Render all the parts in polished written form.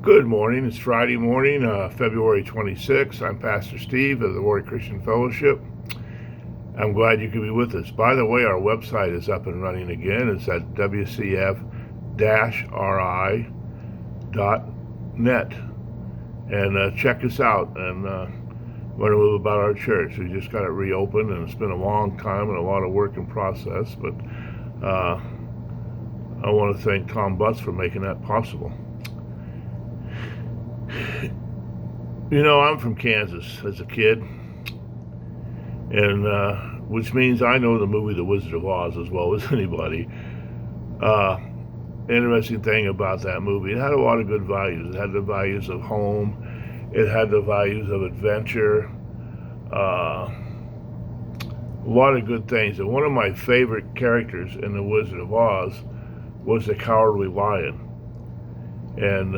Good morning. It's Friday morning, February 26th. I'm Pastor Steve of the Warrior Christian Fellowship. I'm glad you could be with us. By the way, our website is up and running again. It's at wcf-ri.net. And check us out and learn a little about our church. We just got it reopened, and it's been a long time and a lot of work and process. But I want to thank Tom Butts for making that possible. You know, I'm from Kansas as a kid, and which means I know the movie The Wizard of Oz as well as anybody. Interesting thing about that movie, it had a lot of good values. It had the values of home, it had the values of adventure, a lot of good things. And one of my favorite characters in The Wizard of Oz was the Cowardly Lion. And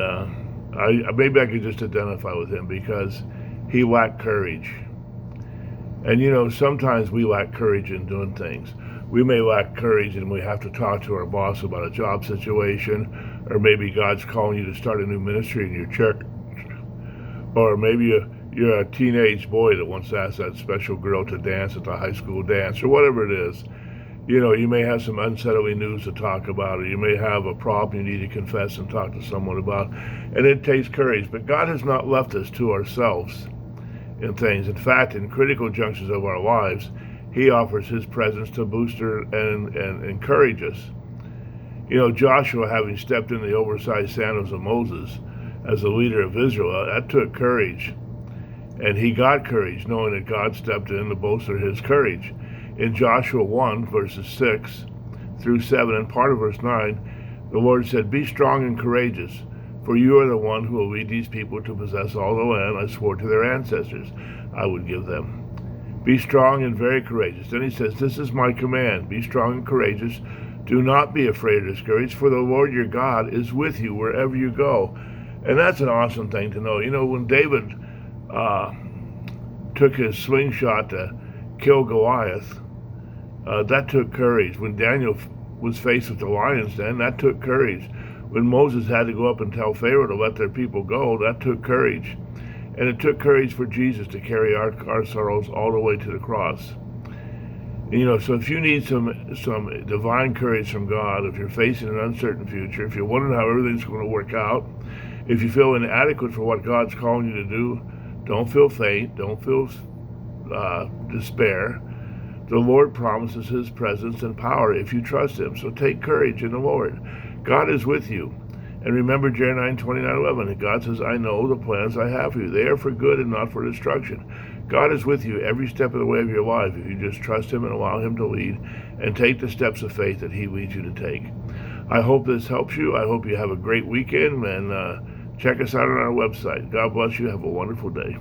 maybe I could just identify with him because he lacked courage. And you know, sometimes we lack courage in doing things. We may lack courage and we have to talk to our boss about a job situation, or maybe God's calling you to start a new ministry in your church, or maybe you're a teenage boy that wants to ask that special girl to dance at the high school dance, or whatever it is. You know, you may have some unsettling news to talk about, or you may have a problem you need to confess and talk to someone about, and it takes courage. But God has not left us to ourselves in things. In fact, in critical junctures of our lives, He offers His presence to boost and encourage us. You know, Joshua, having stepped in the oversized sandals of Moses as the leader of Israel, that took courage. And he got courage, knowing that God stepped in to bolster his courage. In Joshua 1, verses 6 through 7, and part of verse 9, the Lord said, "Be strong and courageous, for you are the one who will lead these people to possess all the land I swore to their ancestors I would give them. Be strong and very courageous." Then he says, "This is my command. Be strong and courageous. Do not be afraid or discouraged, for the Lord your God is with you wherever you go." And that's an awesome thing to know. You know, when David took his slingshot to kill Goliath, that took courage. When Daniel was faced with the lion's den, that took courage. When Moses had to go up and tell Pharaoh to let their people go, that took courage. And it took courage for Jesus to carry our sorrows all the way to the cross. And, you know, so if you need some divine courage from God, if you're facing an uncertain future, if you're wondering how everything's going to work out, if you feel inadequate for what God's calling you to do, don't feel faint, don't feel despair. The Lord promises His presence and power if you trust Him. So take courage in the Lord. God is with you. And remember Jeremiah 29:11, that God says, "I know the plans I have for you. They are for good and not for destruction." God is with you every step of the way of your life if you just trust Him and allow Him to lead and take the steps of faith that He leads you to take. I hope this helps you. I hope you have a great weekend, and check us out on our website. God bless you. Have a wonderful day.